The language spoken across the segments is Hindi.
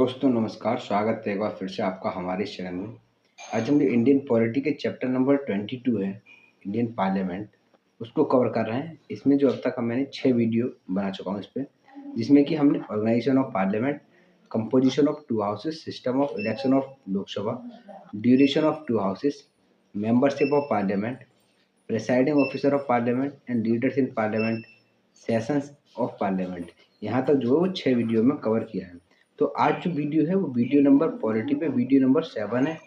दोस्तों नमस्कार, स्वागत है एक बार फिर से आपका हमारे इस चैनल में। आज हम जो इंडियन पॉलिटी के चैप्टर नंबर 22 है, इंडियन पार्लियामेंट, उसको कवर कर रहे हैं। इसमें जो अब तक मैंने 6 वीडियो बना चुका हूँ इस पे, जिसमें कि हमने organisation of parliament, composition of 2 houses, system of election of Lok Sabha, duration of 2 houses, membership of parliament, presiding officer of parliament and leaders in parliament, sessions of parliament, यहाँ तक जो है वो 6 वीडियो में कवर किया है। तो आज जो वीडियो है वो वीडियो नंबर पॉलिटी पे वीडियो नंबर 7 है,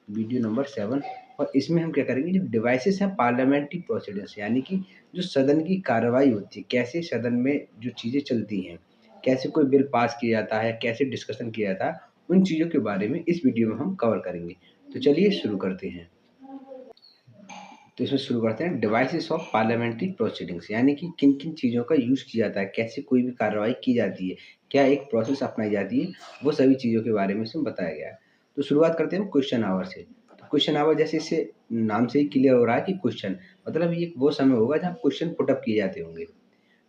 वीडियो नंबर 7। और इसमें हम क्या करेंगे, जो डिवाइसेस हैं पार्लियामेंट्री प्रोसीडिंग्स, यानी कि जो सदन की कार्रवाई होती है, कैसे सदन में जो चीज़ें चलती हैं, कैसे कोई बिल पास किया जाता है, कैसे डिस्कशन किया जाता है, उन चीज़ों के बारे में इस वीडियो में हम कवर करेंगे। तो चलिए शुरू करते हैं। तो इसमें शुरू करते हैं डिवाइसेस ऑफ पार्लियामेंट्री प्रोसीडिंग्स, यानी कि किन किन चीज़ों का यूज़ किया जाता है, कैसे कोई भी कार्रवाई की जाती है, क्या एक प्रोसेस अपनाई जाती है, वो सभी चीज़ों के बारे में इसमें बताया गया है। तो शुरुआत करते हैं क्वेश्चन आवर से। तो क्वेश्चन आवर जैसे इससे नाम से ही क्लियर हो रहा है कि क्वेश्चन मतलब ये वो समय होगा जहाँ क्वेश्चन पुटअप किए जाते होंगे।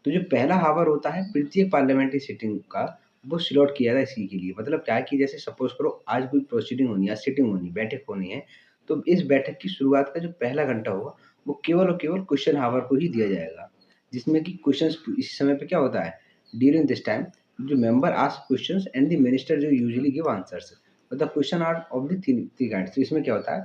तो जो पहला हावर होता है प्रत्येक पार्लियामेंट्री सिटिंग का, वो स्लॉट किया था इसी के लिए। मतलब क्या है कि जैसे सपोज करो आज कोई प्रोसीडिंग होनी है, सिटिंग होनी, बैठक होनी है, तो इस बैठक की शुरुआत का जो पहला घंटा होगा वो केवल और केवल क्वेश्चन हावर को ही दिया जाएगा, जिसमें कि क्वेश्चंस इस समय पे क्या होता है, ड्यूरिंग दिस टाइम जो member ask questions and the minister जो यूजुअली गिव आंसर्स, मतलब question are of the three kinds. तो इसमें क्या होता है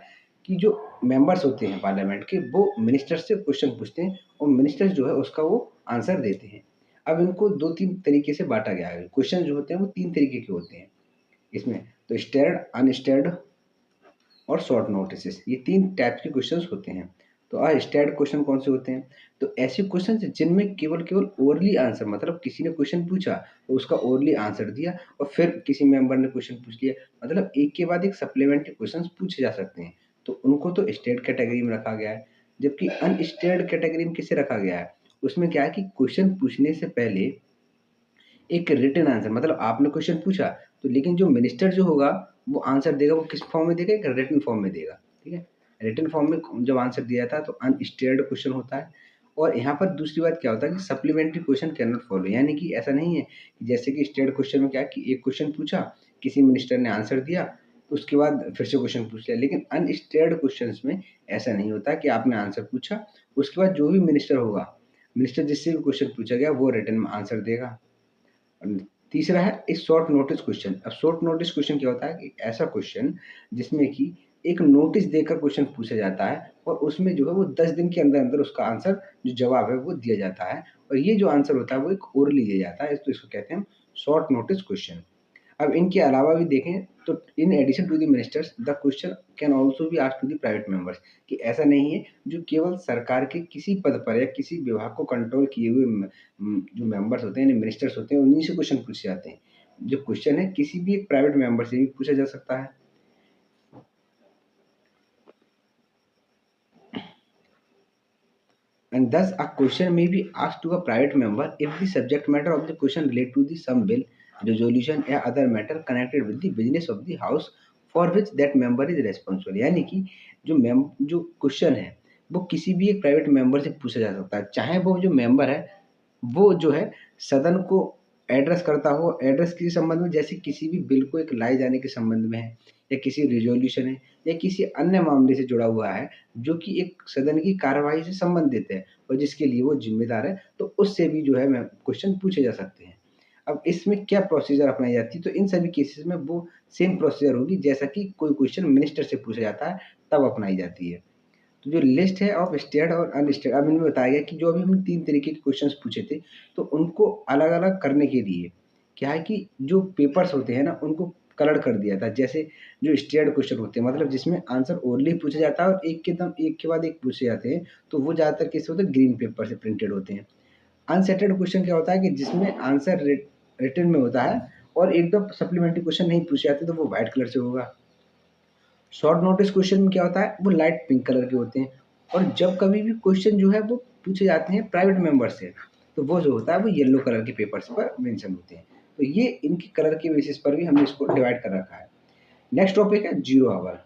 कि जो मेंबर्स होते हैं पार्लियामेंट के, वो मिनिस्टर से क्वेश्चन पूछते हैं और मिनिस्टर जो है उसका वो आंसर देते हैं। अब इनको 2-3 तरीके से बाँटा गया है। क्वेश्चन जो होते हैं वो 3 तरीके के होते हैं इसमें। तो स्टेयर्ड, अनस्टेयर्ड और शॉर्ट नोटिसेस, ये 3 टाइप के क्वेश्चंस होते हैं। तो स्टेयर्ड क्वेश्चन कौन से होते हैं? तो ऐसे क्वेश्चन जिनमें केवल केवल ओरली आंसर, मतलब किसी ने क्वेश्चन पूछा तो उसका ओरली आंसर दिया और फिर किसी मेंबर ने क्वेश्चन पूछ लिया, मतलब एक के बाद एक सप्लीमेंट्री क्वेश्चंस पूछे जा सकते हैं। तो उनको तो स्टेयर्ड कैटेगरी में रखा गया है। जबकि अनस्टेयर्ड कैटेगरी में किसे रखा गया है? उसमें क्या है कि क्वेश्चन पूछने से पहले एक रिटन आंसर, मतलब आपने क्वेश्चन पूछा तो लेकिन जो मिनिस्टर जो होगा वो आंसर देगा, वो किस फॉर्म में देगा? एक रिटन फॉर्म में देगा, ठीक है? रिटन फॉर्म में जब आंसर दिया था तो अनस्टेयर्ड क्वेश्चन होता है। और यहाँ पर दूसरी बात क्या होता है कि supplementary question can not follow, यानी कि ऐसा नहीं है कि जैसे कि स्टेयर्ड क्वेश्चन में क्या है कि एक क्वेश्चन पूछा, किसी मिनिस्टर ने आंसर दिया, उसके बाद फिर से क्वेश्चन पूछ लिया। लेकिन अनस्टेयर्ड क्वेश्चंस में ऐसा नहीं होता कि आपने आंसर पूछा, उसके बाद जो भी मिनिस्टर होगा, मिनिस्टर जिससे भी क्वेश्चन पूछा गया वो रिटन में आंसर देगा। तीसरा है इस शॉर्ट नोटिस क्वेश्चन। अब शॉर्ट नोटिस क्वेश्चन क्या होता है कि ऐसा क्वेश्चन जिसमें कि एक नोटिस देकर क्वेश्चन पूछा जाता है और उसमें जो है वो 10 दिन के अंदर-अंदर उसका आंसर जो जवाब है वो दिया जाता है और ये जो आंसर होता है वो एक ओरली दिया जाता है, तो इसको कहते हैं शॉर्ट नोटिस क्वेश्चन। अब इनके अलावा भी देखें तो in addition to the ministers the question can also be asked to the private members, कि ऐसा नहीं है जो केवल सरकार के किसी पद पर या किसी विभाग को कंट्रोल किए हुए जो मेंबर्स होते हैं यानी मिनिस्टर्स होते हैं उन्हीं से क्वेश्चन पूछे जाते हैं। जो क्वेश्चन है किसी भी एक प्राइवेट मेंबर से भी पूछा जा सकता है। And thus a question may be asked to a private member if the subject matter of the question relate to the some bill, resolution या other matter connected with the business of the house for which that member is responsible। यानी कि जो क्वेश्चन है वो किसी भी एक प्राइवेट मेंबर से पूछा जा सकता है, चाहे वो जो मेंबर है वो जो है सदन को एड्रेस करता हो, एड्रेस किसी संबंध में, जैसे किसी भी बिल को एक लाए जाने के संबंध में है या किसी रिज़ॉल्यूशन है या किसी अन्य मामले से जुड़ा हुआ है, जो कि एक सदन की कार्यवाही से संबंधित है और जिसके लिए वो ज़िम्मेदार है, तो उससे भी जो है मैं क्वेश्चन पूछे जा सकते हैं। अब इसमें क्या प्रोसीजर अपनाई जाती है? तो इन सभी केसेज़ में वो सेम प्रोसीजर होगी जैसा कि कोई क्वेश्चन मिनिस्टर से पूछा जाता है, तब अपनाई जाती है। तो जो लिस्ट है ऑफ स्टेयर्ड और अनस्टेयर्ड, अब इनमें बताया गया कि जो अभी हमने 3 तरीके के क्वेश्चंस पूछे थे, तो उनको अलग-अलग करने के लिए क्या है कि जो पेपर्स होते हैं ना, उनको कलर कर दिया था। जैसे जो स्टेयर्ड क्वेश्चन होते हैं, मतलब जिसमें आंसर ओरली पूछा जाता है और एक के बाद एक पूछे जाते हैं, तो वो ज़्यादातर किससे होते हैं? ग्रीन पेपर से प्रिंटेड होते हैं। अनसेटेड क्वेश्चन क्या होता है कि जिसमें आंसर रिटन में होता है और एकदम सप्लीमेंट्री क्वेश्चन नहीं पूछे जाते, तो वो व्हाइट कलर से होगा। शॉर्ट नोटिस क्वेश्चन में क्या होता है? वो लाइट पिंक कलर के होते हैं और जब कभी भी क्वेश्चन जो है वो पूछे जाते हैं प्राइवेट मेंबर से, तो वो जो होता है वो येलो कलर के पेपर्स पर मेंशन होते हैं। तो ये इनकी कलर के बेसिस पर भी हमने इसको डिवाइड कर रखा है। नेक्स्ट टॉपिक है ज़ीरो आवर।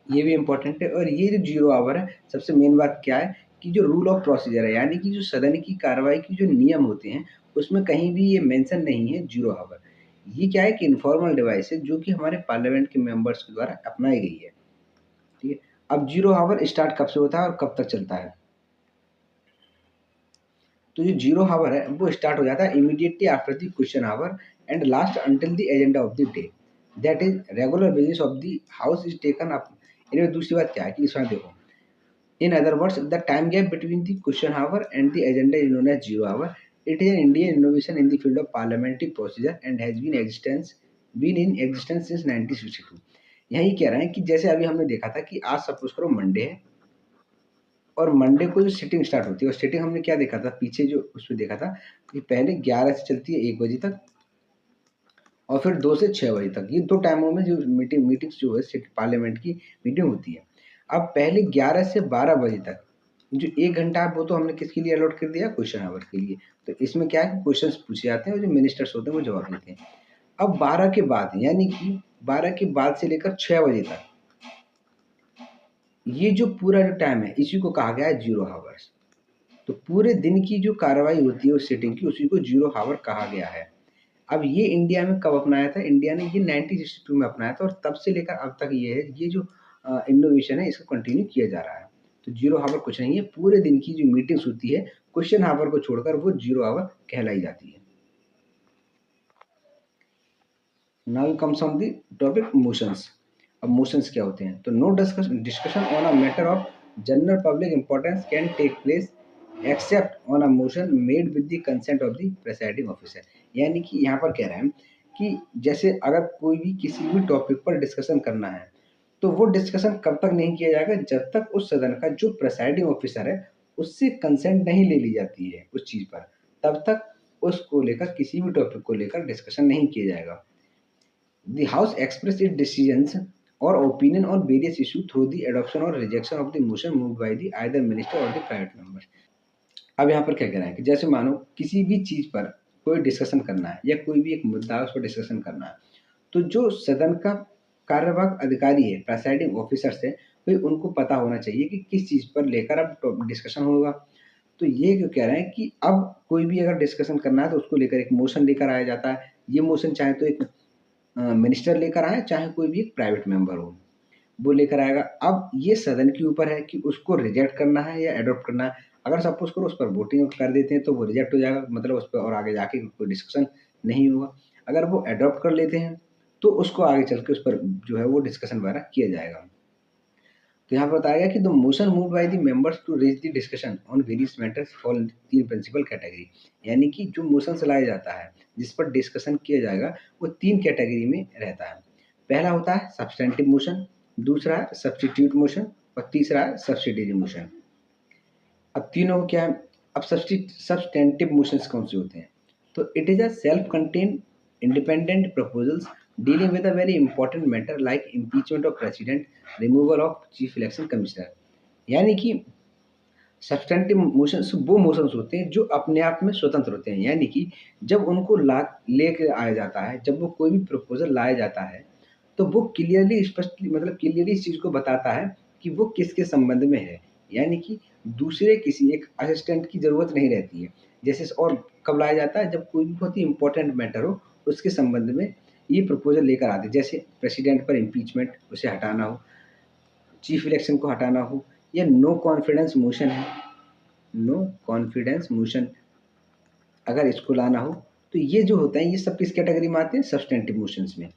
ये भी इम्पोर्टेंट है और ये जो ज़ीरो आवर है, सबसे मेन बात क्या है कि जो रूल ऑफ प्रोसीजर है, यानी कि जो सदन की कार्रवाई के जो नियम होते हैं, उसमें कहीं भी ये मेंशन नहीं है ज़ीरो आवर। ये क्या है कि इनफॉर्मल डिवाइस है जो कि हमारे पार्लियामेंट के मेंबर्स के द्वारा अपनाई गई है। ठीक है। अब जीरो हावर स्टार्ट कब से होता है और कब तक चलता है? तो जो जीरो हावर है वो स्टार्ट हो जाता है immediately after the question hour and last until the agenda of the day, that is regular business of the house is taken up. इनमें दूसरी बात क्या है कि इसमें देखो, in other words, the time gap between the question hour and the agenda is known as zero hour. It is an Indian innovation in the field of parliamentary procedure and has been in existence since 1962. यही कह रहे हैं कि जैसे अभी हमने देखा था कि आज सपोज करो मंडे है और मंडे को जो सिटिंग स्टार्ट होती है और सिटिंग हमने क्या देखा था पीछे जो उसमें देखा था कि पहले 11 से चलती है 1 बजे तक और फिर 2 से 6 बजे तक। ये दो टाइमों में जो मीटिंग्स जो है पार्लियामेंट की मीटिंग होती है। अब पहले 11 से 12 बजे तक जो 1 घंटा है वो तो हमने किसके लिए अलॉट कर दिया? क्वेश्चन आवर के लिए। तो इसमें क्या है कि क्वेश्चंस पूछे जाते हैं और जो मिनिस्टर्स होते हैं वो जवाब देते हैं। अब 12 के बाद यानी कि 12 के बाद से लेकर 6 बजे तक ये जो पूरा जो टाइम है इसी को कहा गया है जीरो हावर्स। तो पूरे दिन की जो कार्रवाई होती है उस सिटिंग की उसी को जीरो हावर कहा गया है। अब ये इंडिया में कब अपनाया था? इंडिया ने ये 1962 में अपनाया था और तब से लेकर अब तक ये है, ये जो इनोवेशन है इसको कंटिन्यू किया जा रहा है। तो जीरो हावर कुछ नहीं है, पूरे दिन की जो मीटिंग्स होती है क्वेश्चन हावर को छोड़कर वो जीरो हावर कहलाई जाती है। Now comes on the topic motions. अब मोशंस क्या होते हैं? तो no discussion on a matter of general public importance can take place except on a motion made with the consent of the presiding officer. यानी कि यहाँ पर कह रहे हैं कि जैसे अगर कोई भी किसी भी टॉपिक पर डिस्कशन करना है तो वो डिस्कशन कब तक नहीं किया जाएगा? जब तक उस सदन का जो प्रेसाइडिंग ऑफिसर है उससे कंसेंट नहीं ले ली जाती है उस चीज़ पर, तब तक उसको लेकर किसी भी टॉपिक को लेकर डिस्कशन नहीं किया जाएगा। The House expressed its decisions or opinion on various issues through the adoption or rejection of the motion moved by the either minister or the private member. अब यहाँ पर क्या कह रहा है कि जैसे मानो किसी भी चीज़ पर कोई डिस्कशन करना है या कोई भी एक मुद्दा है उस पर डिस्कशन करना है, तो जो सदन का कार्यवाहक अधिकारी है प्रेसाइडिंग ऑफिसर से भाई उनको पता होना चाहिए कि किस चीज़ पर लेकर अब डिस्कशन होगा। तो ये क्यों कह रहे हैं कि अब कोई भी अगर डिस्कशन करना है तो उसको लेकर एक मोशन लेकर आया जाता है। ये मोशन चाहे तो एक मिनिस्टर लेकर आए चाहे कोई भी एक प्राइवेट मेंबर हो वो लेकर आएगा। अब ये सदन के ऊपर है कि उसको रिजेक्ट करना है या एडॉप्ट करना है। अगर सपोज करो उस पर वोटिंग कर देते हैं तो वो रिजेक्ट हो जाएगा, मतलब उस पर और आगे जाके कोई डिस्कशन नहीं होगा। अगर वो एडॉप्ट कर लेते हैं तो उसको आगे चल के उस पर जो है वो डिस्कशन वगैरह किया जाएगा। तो यहाँ पर बताया गया कि the motion move by the members to reach the discussion on various matters fall तीन प्रिंसिपल कैटेगरी। यानी कि जो मोशन चलाया जाता है जिस पर डिस्कशन किया जाएगा वो तीन कैटेगरी में रहता है। पहला होता है सब्सटेंटिव मोशन, दूसरा है सब्स्टिट्यूट मोशन और तीसरा है सब्सिडियरी मोशन। अब तीनों क्या है? अब सब्सटेंटिव मोशंस कौन से होते हैं? तो it is a self contained independent proposals dealing with a very important matter like impeachment of president, removal of chief election commissioner. यानी कि सब्सटेंटिव मोशंस वो मोशंस होते हैं जो अपने आप में स्वतंत्र होते हैं। यानी कि जब उनको ला लेके आया जाता है, जब वो कोई भी प्रपोजल लाया जाता है तो वो क्लियरली स्पष्ट मतलब क्लियरली इस चीज़ को बताता है कि वो किसके संबंध में है। यानी कि दूसरे किसी एक असिस्टेंट की ज़रूरत नहीं रहती है। जैसे और कब लाया जाता है? जब कोई भी बहुत ही इम्पोर्टेंट मैटर हो उसके संबंध में ये प्रपोजल लेकर आते हैं। जैसे प्रेसिडेंट पर इम्पीचमेंट उसे हटाना हो, चीफ इलेक्शन को हटाना हो या नो कॉन्फिडेंस मोशन है, नो कॉन्फिडेंस मोशन अगर इसको लाना हो तो ये जो होता है ये सब किस कैटेगरी में आते हैं? सब्सटेंटिव मोशंस में।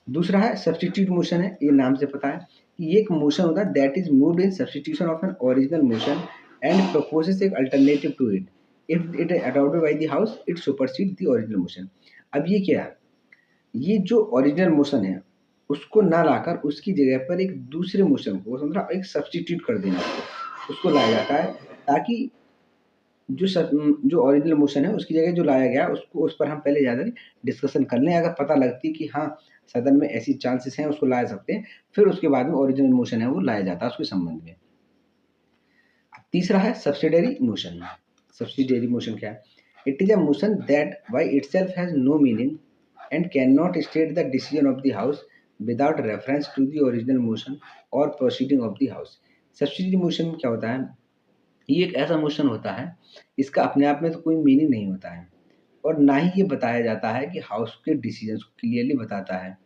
दूसरा है सब्स्टिट्यूट मोशन है, ये नाम से पता है कि ये एक मोशन होता है that is moved in substitution of an original motion and proposes एक alternative to it. If it is adopted by the house it supersede the original motion. अब ये क्या है? ये जो ओरिजिनल मोशन है उसको ना लाकर उसकी जगह पर एक दूसरे मोशन को मतलब एक सब्स्टिट्यूट कर देना उसको लाया जाता है ताकि जो ओरिजिनल मोशन है उसकी जगह जो लाया गया उसको उस पर हम पहले ज़्यादा डिस्कशन कर लें। अगर पता लगती है कि हाँ सदन में ऐसी चांसेस हैं उसको ला सकते हैं, फिर उसके बाद में ओरिजिनल मोशन है वो लाया जाता है उसके संबंध में। तीसरा है सब्सिडियरी मोशन। सब्सिडियरी मोशन क्या है? It is a motion that by itself has no meaning and can not state the decision of the house without reference to the original motion और proceeding of the house. Subsidiary motion क्या होता है? ये एक ऐसा मोशन होता है इसका अपने आप में तो कोई मीनिंग नहीं होता है और ना ही ये बताया जाता है कि हाउस के डिसीजंस को क्लियरली बताता है।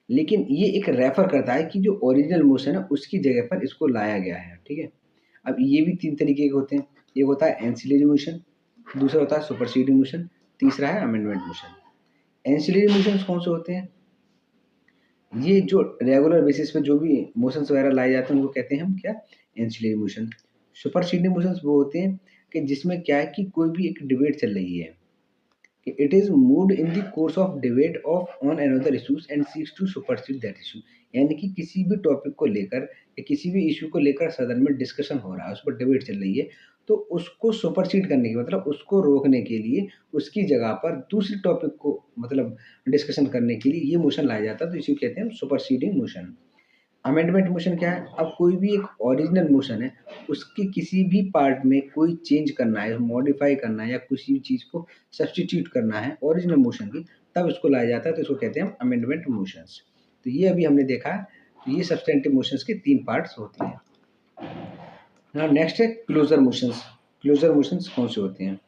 लेकिन ये एक रेफ़र करता है कि जो ओरिजिनल मोशन है उसकी जगह पर इसको लाया गया है, ठीक है? अब ये भी 3 तरीके के होते हैं। एक होता है एंसिलरी मोशन, दूसरा होता है सुपरसीडिंग मोशन, तीसरा है अमेंडमेंट मोशन। एंसिलरी मोशंस कौन से होते हैं? ये जो रेगुलर बेसिस पे जो भी मोशंस वगैरह लाए जाते हैं उनको कहते हैं हम क्या? Ancillary motion. सुपरसीडिंग मोशंस वो होते हैं कि जिसमें क्या है कि कोई भी एक डिबेट चल रही है, कि it is moved in the course of debate of on another issues and seeks to supersede that issue. यानी कि किसी भी टॉपिक को लेकर या किसी भी इश्यू को लेकर सदन में डिस्कशन हो रहा है, उस पर डिबेट चल रही है, तो उसको सुपरसीड करने की मतलब उसको रोकने के लिए उसकी जगह पर दूसरे टॉपिक को मतलब डिस्कशन करने के लिए ये मोशन लाया जाता है, तो इसी को कहते हैं हम सुपरसीडिंग मोशन। अमेंडमेंट मोशन क्या है? अब कोई भी एक ओरिजिनल मोशन है, उसके किसी भी पार्ट में कोई चेंज करना है, मॉडिफ़ाई करना है या किसी भी चीज़ को सब्स्टिट्यूट करना है ओरिजिनल मोशन की, तब इसको लाया जाता है, तो इसको कहते हैं हम अमेंडमेंट मोशंस। तो ये अभी हमने देखा, तो ये सब्स्टेंटिव मोशंस के 3 पार्ट्स होते हैं। नाउ नेक्स्ट है क्लोज़र मोशंस। क्लोज़र मोशंस कौन से होते हैं?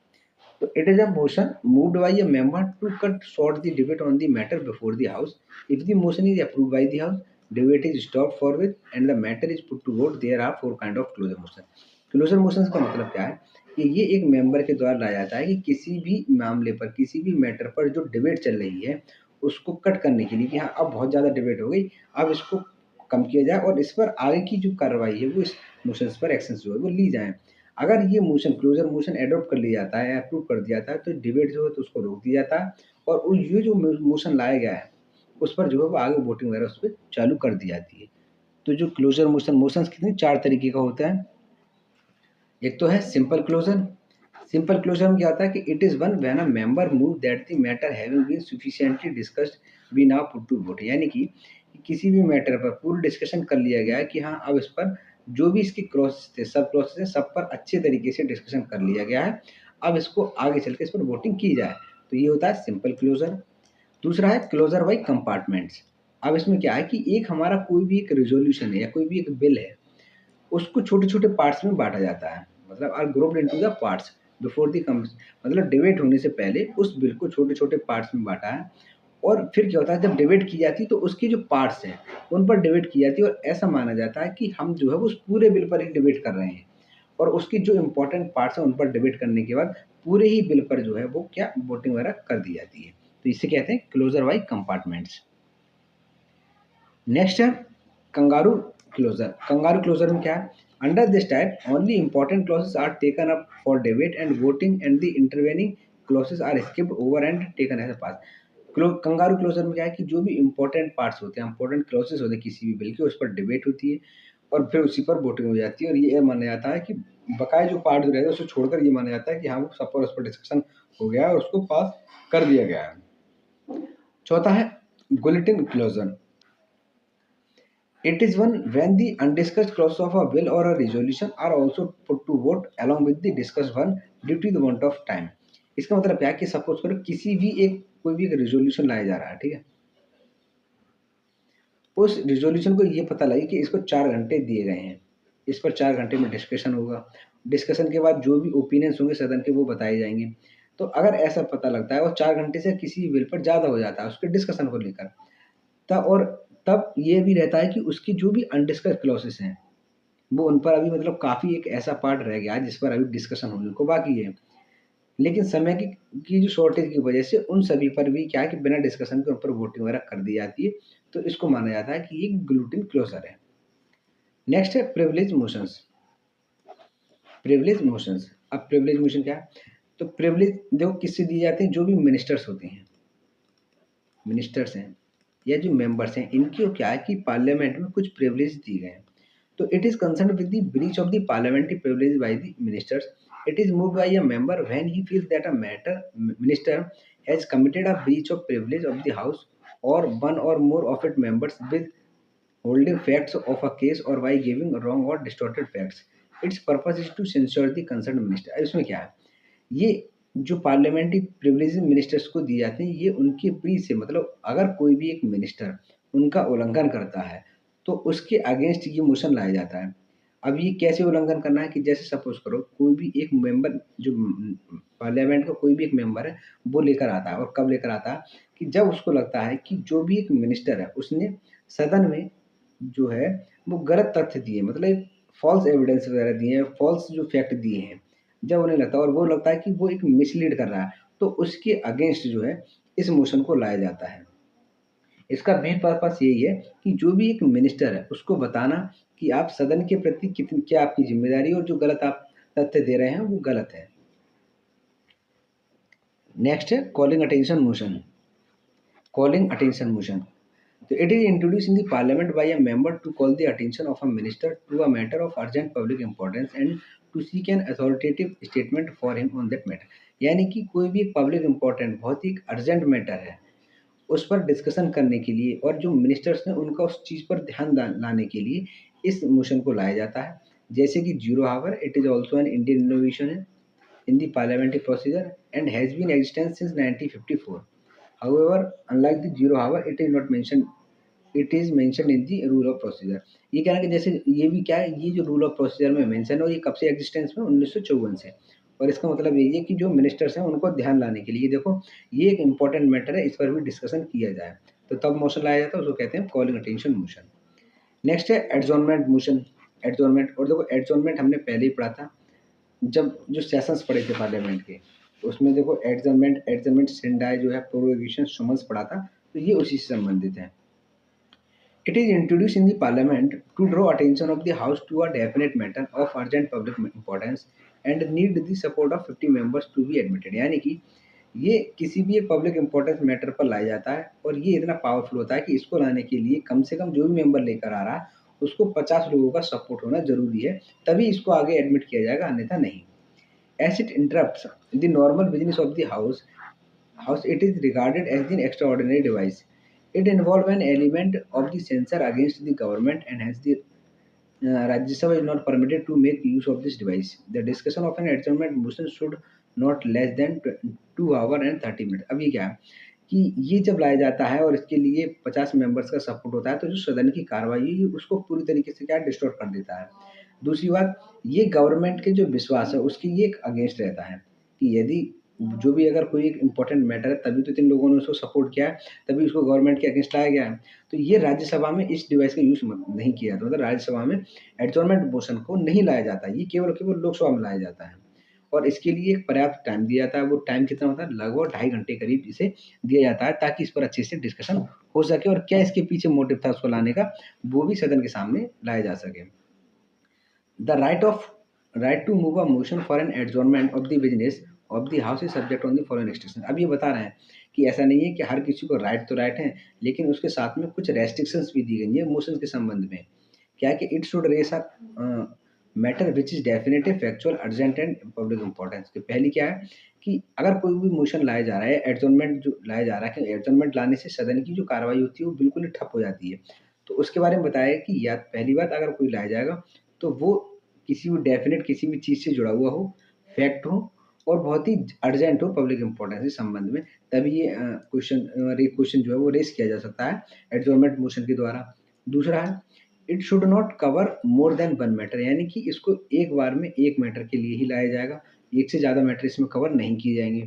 So it is a motion moved by a member to cut short the debate on the matter before the House. If the motion is approved by the House, debate is stopped forthwith and the matter is put to vote. There are 4 kind of closure motion. Closure motions का मतलब क्या है कि ये एक मेंबर के द्वारा लाया जाता है कि किसी भी मामले पर किसी भी मैटर पर जो डिबेट चल रही है उसको कट करने के लिए कि हाँ अब बहुत ज़्यादा डिबेट हो गई, अब इसको कम किया जाए और इस पर आगे की जो कार्रवाई है वो इस मोशंस पर एक्शंस जो है वो ली जाए। अगर ये मोशन क्लोजर मोशन एडॉप्ट कर लिया जाता है, अप्रूव कर दिया जाता है, तो डिबेट जो है तो उसको रोक दिया जाता है और ये जो मोशन लाया गया है उस पर जो है वो आगे वोटिंग वगैरह उस पर चालू कर दी जाती है। तो जो क्लोजर मोशन मोशंस कितने 4 तरीके का होता है। एक तो है सिंपल क्लोजर। सिंपल क्लोजर में क्या होता है कि it is one when a member move that the matter having been sufficiently discussed be now put to vote. यानी कि किसी भी मैटर पर पूर्ण डिस्कशन कर लिया गया है कि हाँ अब इस पर जो भी इसके क्लॉज़ेस थे, सब क्लॉज़ेस हैं, सब पर अच्छे तरीके से डिस्कशन कर लिया गया है। अब इसको आगे चल के इस पर वोटिंग की जाए। तो ये होता है सिंपल क्लोजर। दूसरा है क्लोजर बाय कंपार्टमेंट्स। अब इसमें क्या है कि एक हमारा कोई भी एक रिज़ॉल्यूशन है या कोई भी एक बिल है, उसको छोटे-छोटे पार्ट्स में बाँटा जाता है। मतलब are grouped into the parts before the comes मतलब डिबेट होने से पहले उस बिल को छोटे-छोटे पार्ट्स में बाँटा है और फिर क्या होता है जब डिबेट की जाती है तो उसके जो पार्ट्स हैं, उन पर डिबेट की जाती है और ऐसा माना जाता है कि हम जो है वो उस पूरे बिल पर ही डिबेट कर रहे हैं और उसकी जो इम्पोर्टेंट पार्ट्स हैं उन पर डिबेट करने के बाद पूरे ही बिल पर जो है वो क्या वोटिंग वगैरह कर दी जाती है। तो इसे कहते हैं क्लोज़र बाय कंपार्टमेंट्स। नेक्स्ट है कंगारू क्लोजर। कंगारू क्लोजर में क्या है? Under this type only important clauses are taken up for debate and voting and the intervening clauses are skipped over and taken as a pass. Kangaroo closure में क्या है कि जो भी इंपॉर्टेंट पार्ट्स होते हैं, इंपॉर्टेंट क्लॉसेस होते हैं किसी भी बिल के, उस पर डिबेट होती है और फिर उसी पर वोटिंग हो जाती है और ये माना जाता है कि बकाया जो पार्ट जो रहेगा उसे छोड़कर ये माना जाता है कि हाँ वो सब पर उस पर डिस्कशन हो गया है और उसको पास कर दिया गया है। चौथा है guillotine closure. It is one when the undiscussed clause of a bill or a resolution are also put to vote along with the discussed one due to the want of time। इसका मतलब क्या है कि सपोज करो किसी भी एक कोई भी एक रिजोल्यूशन लाया जा रहा है, ठीक है। उस रिजोल्यूशन को ये पता लगे कि इसको 4 घंटे दिए गए हैं, इस पर 4 घंटे में डिस्कशन होगा, डिस्कशन के बाद जो भी ओपिनियंस होंगे सदन के वो बताए जाएंगे। तो अगर ऐसा पता लगता है और 4 घंटे से किसी बिल पर ज़्यादा हो जाता है उसके डिस्कशन को लेकर, तब और तब ये भी रहता है कि उसकी जो भी अनडिस्कस्ड क्लॉसेस हैं वो उन पर अभी मतलब काफ़ी एक ऐसा पार्ट रह गया है जिस पर अभी डिस्कशन होने को बाकी है। लेकिन समय की जो शॉर्टेज की वजह से उन सभी पर भी क्या है कि बिना डिस्कशन के ऊपर वोटिंग वगैरह कर दी जाती है। तो इसको माना जाता है कि ये ग्लूटिन क्लोजर है। नेक्स्ट है प्रिविलेज मोशंस। प्रिविलेज मोशंस, अब प्रिविलेज मोशन क्या है? तो प्रिविलेज देखो किससे दिए जाते हैं? जो भी मिनिस्टर्स होते हैं, मिनिस्टर्स हैं या जो मेंबर्स हैं इनकी क्या है कि पार्लियामेंट में कुछ प्रिविलेज दिए गए हैं। तो it is concerned with the breach of the parliamentary privilege by the ministers. It is moved by a member when he feels that a minister has committed a breach of privilege of the house or one or more of its members with holding facts of a case or by giving wrong or distorted facts. Its purpose is to censure the concerned minister। अब इसमें क्या है? ये जो पार्लियामेंट्री प्रिविलेज मिनिस्टर्स को दिए जाते हैं ये उनके ब्रीच से मतलब अगर कोई भी एक मिनिस्टर उनका उल्लंघन करता है तो उसके अगेंस्ट ये मोशन लाया जाता है। अब ये कैसे उल्लंघन करना है कि जैसे सपोज करो कोई भी एक मेंबर जो पार्लियामेंट का कोई भी एक मेंबर है वो लेकर आता है, और कब लेकर आता है कि जब उसको लगता है कि जो भी एक मिनिस्टर है उसने सदन में जो है वो गलत तथ्य दिए, मतलब फॉल्स एविडेंस वगैरह दिए हैं, फॉल्स जो फैक्ट दिए हैं, जब उन्हें लगता है और वो लगता है कि वो एक मिसलीड कर रहा है, तो उसके अगेंस्ट जो है इस मोशन को लाया जाता है। इसका मेन पर्पस यही है कि जो भी एक मिनिस्टर है उसको बताना कि आप सदन के प्रति कितनी क्या आपकी जिम्मेदारी है और जो गलत आप तथ्य दे रहे हैं वो गलत है। नेक्स्ट है calling attention motion. Calling attention motion, so it is introduced in the parliament by a member to call the attention of a minister to a matter of urgent public importance and to seek an authoritative statement for him on that matter। यानी कि कोई भी एक पब्लिक इंपॉर्टेंट बहुत ही अर्जेंट मैटर है उस पर डिस्कशन करने के लिए और जो मिनिस्टर्स हैं उनका उस चीज़ पर ध्यान लाने के लिए इस मोशन को लाया जाता है। जैसे कि zero hour, it is also an Indian innovation है in the parliamentary procedure and has been existence since 1954। However, unlike the zero hour, it is not mentioned, it is mention in the rule of procedure. ये कह रहा है कि जैसे ये भी क्या है, ये जो रूल ऑफ प्रोसीजर में मेंशन है और ये कब से एग्जिस्टेंस में 1954 से, और इसका मतलब यही है कि जो मिनिस्टर्स हैं उनको ध्यान लाने के लिए देखो ये एक इंपॉर्टेंट मैटर है, इस पर भी डिस्कशन किया जाए, तो तब मोशन लाया जाता है, उसको कहते हैं कॉलिंग अटेंशन मोशन। नेक्स्ट है एडजॉर्नमेंट मोशन। एडजॉर्नमेंट, और देखो एडजॉर्नमेंट हमने पहले ही पढ़ा था जब जो सेशंस पढ़े थे पार्लियामेंट के, तो उसमें देखो एडजर्नमेंट एडजर्नमेंट सेंडाई जो है प्रोरोगेशन समन्स पढ़ा था, तो ये उसी से संबंधित है। It is introduce in the parliament to draw attention of the house to a definite matter of urgent public importance and need the support of 50 members to be admitted. यानी कि ये किसी भी एक पब्लिक इंपॉर्टेंस मैटर पर लाया जाता है और ये इतना पावरफुल होता है कि इसको लाने के लिए कम से कम जो भी मेंबर लेकर आ रहा है उसको 50 लोगों का सपोर्ट होना जरूरी है, तभी इसको आगे एडमिट किया जाएगा, अन्यथा नहीं। As it interrupts the normal business of the house, it is regarded as an extraordinary device. It involves an element of the censure against the government and has the Rajya Sabha is not permitted to make use of this device. The discussion of an adjournment motion should not less than 2 hours and 30 minutes। अब ये क्या है कि ये जब लाया जाता है और इसके लिए 50 मेंबर्स का सपोर्ट होता है तो जो सदन की कार्रवाई है उसको पूरी तरीके से क्या डिस्टॉर्ट कर देता है। दूसरी बात, ये गवर्नमेंट के जो विश्वास है उसकी ये एक अगेंस्ट रहता है कि यदि जो भी अगर कोई एक इम्पोर्टेंट मैटर है तभी तो 3 लोगों ने उसको सपोर्ट किया है, तभी उसको गवर्नमेंट के अगेंस्ट लाया गया है। तो ये राज्यसभा में इस डिवाइस का यूज़ नहीं किया जाता, मतलब राज्यसभा में एडजॉर्नमेंट मोशन को नहीं लाया जाता, ये केवल केवल लोकसभा में लाया जाता है और इसके लिए एक पर्याप्त टाइम दिया जाता है। वो टाइम कितना होता है, लगभग 2.5 घंटे करीब इसे दिया जाता है ताकि इस पर अच्छे से डिस्कशन हो सके और क्या इसके पीछे मोटिव था उसको लाने का वो भी सदन के सामने लाया जा सके। The right to move a motion for an adjournment of the business of the house is subject on the following restriction. अब ये बता रहे हैं कि ऐसा नहीं है कि हर किसी को राइट तो राइट है, लेकिन उसके साथ में कुछ रेस्ट्रिक्शंस भी दी गई है मोशन के संबंध में। क्या है कि it should raise a matter which is definitive factual urgent and public importance. तो पहली क्या है कि अगर कोई भी मोशन लाया जा रहा है, एडजॉर्नमेंट जो लाया जा रहा है, कि एडजॉर्नमेंट लाने से सदन की जो कार्रवाई होती है वो बिल्कुल ही ठप हो जाती है, तो उसके बारे में बताया कि या पहली बात अगर कोई लाया जाएगा तो वो किसी भी डेफिनेट किसी भी चीज़ से जुड़ा हुआ हो, फैक्ट हो और बहुत ही अर्जेंट हो पब्लिक इंपॉर्टेंस के संबंध में, तभी ये क्वेश्चन जो है वो रेस किया जा सकता है एडजॉर्नमेंट मोशन के द्वारा। दूसरा है it should not cover more than one matter, यानी कि इसको एक बार में एक मैटर के लिए ही लाया जाएगा, एक से ज़्यादा मैटर इसमें कवर नहीं किए जाएंगे।